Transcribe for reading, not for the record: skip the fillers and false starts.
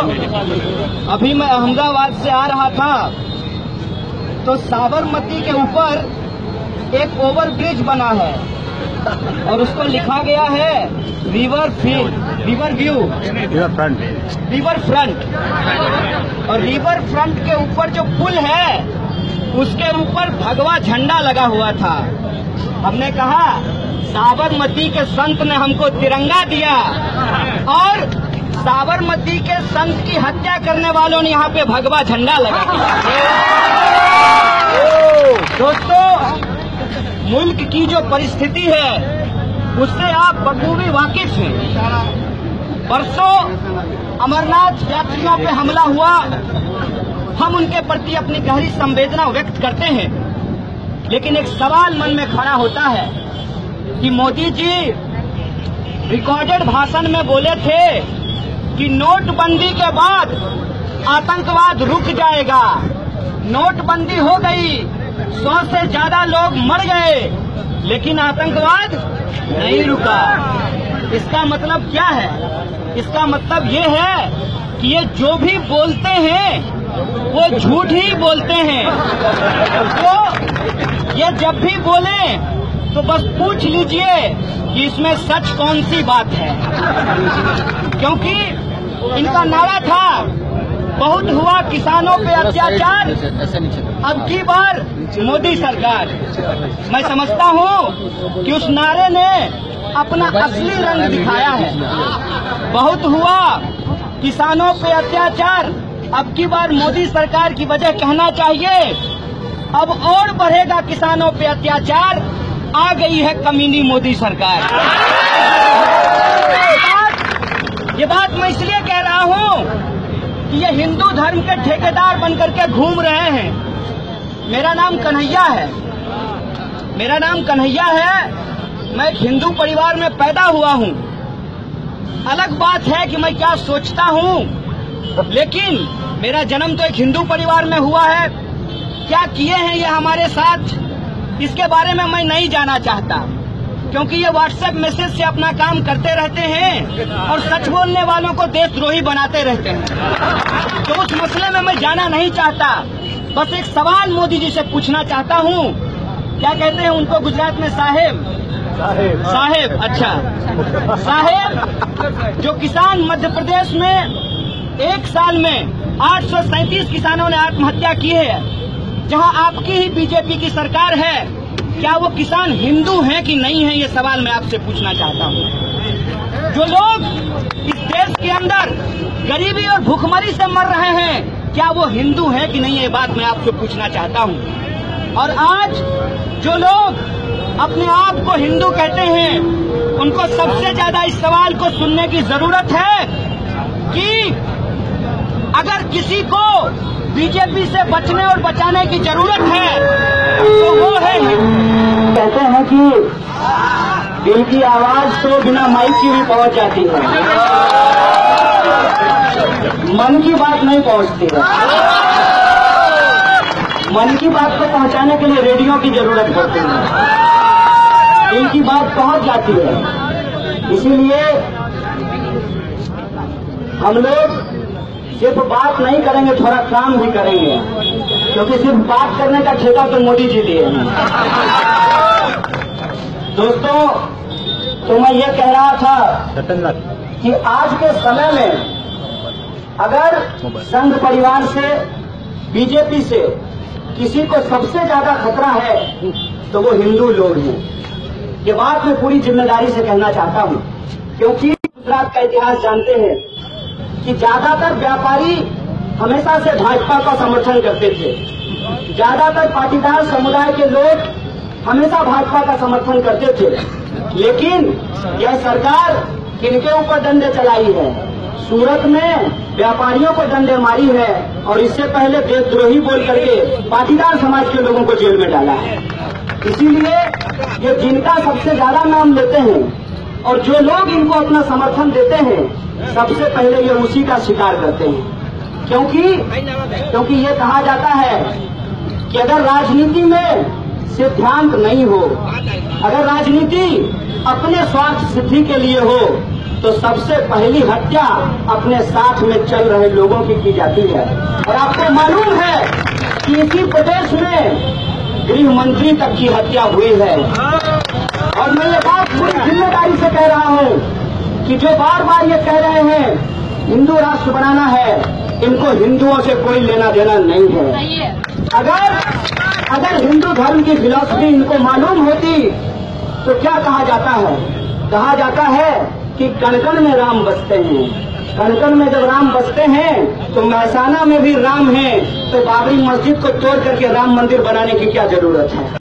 अभी मैं अहमदाबाद से आ रहा था तो साबरमती के ऊपर एक ओवरब्रिज बना है और उसको लिखा गया है रिवर फ्रंट। और रिवर फ्रंट के ऊपर जो पुल है उसके ऊपर भगवा झंडा लगा हुआ था। हमने कहा साबरमती के संत ने हमको तिरंगा दिया और साबरमती के संत की हत्या करने वालों ने यहाँ पे भगवा झंडा लगा दिया। दोस्तों, मुल्क की जो परिस्थिति है उससे आप बखूबी वाकिफ हैं। परसों अमरनाथ यात्रियों पे हमला हुआ, हम उनके प्रति अपनी गहरी संवेदना व्यक्त करते हैं, लेकिन एक सवाल मन में खड़ा होता है कि मोदी जी रिकॉर्डेड भाषण में बोले थे कि नोटबंदी के बाद आतंकवाद रुक जाएगा। नोटबंदी हो गई, 100 से ज्यादा लोग मर गए, लेकिन आतंकवाद नहीं रुका। इसका मतलब क्या है? इसका मतलब ये है कि ये जो भी बोलते हैं वो झूठ ही बोलते हैं। तो ये जब भी बोले तो बस पूछ लीजिए कि इसमें सच कौन सी बात है, क्योंकि इनका नारा था बहुत हुआ किसानों पे अत्याचार, अब की बार मोदी सरकार। मैं समझता हूँ कि उस नारे ने अपना असली रंग दिखाया है। बहुत हुआ किसानों पे अत्याचार, अब की बार मोदी सरकार की वजह कहना चाहिए अब और बढ़ेगा किसानों पे अत्याचार, आ गई है कमीनी मोदी सरकार। ये बात मैं इसलिए कह रहा हूँ कि ये हिंदू धर्म के ठेकेदार बनकर के घूम रहे हैं। मेरा नाम कन्हैया है, मैं एक हिंदू परिवार में पैदा हुआ हूँ। अलग बात है कि मैं क्या सोचता हूँ, लेकिन मेरा जन्म तो एक हिंदू परिवार में हुआ है। क्या किए हैं ये हमारे साथ, इसके बारे में मैं नहीं जाना चाहता, क्योंकि ये व्हाट्सएप मैसेज से अपना काम करते रहते हैं और सच बोलने वालों को देशद्रोही बनाते रहते हैं। तो उस मसले में मैं जाना नहीं चाहता। बस एक सवाल मोदी जी से पूछना चाहता हूँ, क्या कहते हैं उनको गुजरात में? साहेब। अच्छा साहेब, जो किसान मध्य प्रदेश में एक साल में 837 किसानों ने आत्महत्या की है, जहां आपकी ही बीजेपी की सरकार है, क्या वो किसान हिंदू हैं कि नहीं हैं? ये सवाल मैं आपसे पूछना चाहता हूँ। जो लोग इस देश के अंदर गरीबी और भूखमरी से मर रहे हैं, क्या वो हिंदू हैं कि नहीं? ये बात मैं आपसे पूछना चाहता हूँ। और आज जो लोग अपने आप को हिंदू कहते हैं, उनको सबसे ज्यादा इस सवाल को सुनने की जरूरत है कि अगर किसी को बीजेपी से बचने और बचाने की जरूरत है तो वो है। कहते हैं कि दिल की आवाज तो बिना माइक की भी पहुंच जाती है, मन की बात नहीं पहुंचती है। मन की बात को पहुंचाने के लिए रेडियो की जरूरत पड़ती है, दिल की बात पहुंच जाती है। इसीलिए हम लोग सिर्फ बात नहीं करेंगे, थोड़ा काम भी करेंगे, क्योंकि सिर्फ बात करने का ठेका तो मोदी जी दिए हैं। दोस्तों, तो मैं ये कह रहा था कि आज के समय में अगर संघ परिवार से, बीजेपी से किसी को सबसे ज्यादा खतरा है तो वो हिंदू लोग हैं। ये बात मैं पूरी जिम्मेदारी से कहना चाहता हूँ, क्योंकि गुजरात का इतिहास जानते हैं कि ज्यादातर व्यापारी हमेशा से भाजपा का समर्थन करते थे। ज्यादातर पाटीदार समुदाय के लोग हमेशा भाजपा का समर्थन करते थे, लेकिन यह सरकार किनके ऊपर डंडे चलाई है? सूरत में व्यापारियों को डंडे मारी है और इससे पहले देशद्रोही बोल करके पाटीदार समाज के लोगों को जेल में डाला है। इसीलिए ये जिनका सबसे ज्यादा नाम लेते हैं और जो लोग इनको अपना समर्थन देते हैं, सबसे पहले ये उसी का शिकार करते हैं। क्योंकि ये कहा जाता है कि अगर राजनीति में सिद्धांत नहीं हो, अगर राजनीति अपने स्वार्थ सिद्धि के लिए हो, तो सबसे पहली हत्या अपने साथ में चल रहे लोगों की जाती है। और आपको मालूम है कि इसी प्रदेश में गृह मंत्री तक की हत्या हुई है। और मैं ये बात पूरी जिम्मेदारी से कह रहा हूं कि जो बार बार ये कह रहे हैं हिंदू राष्ट्र बनाना है, इनको हिंदुओं से कोई लेना देना नहीं है। अगर हिंदू धर्म की फिलॉसफी इनको मालूम होती तो क्या कहा जाता है? कहा जाता है कि कण-कण में राम बसते हैं। कण-कण में जब राम बसते हैं तो महसाना में भी राम है, तो बाबरी मस्जिद को तोड़ करके राम मंदिर बनाने की क्या जरूरत है?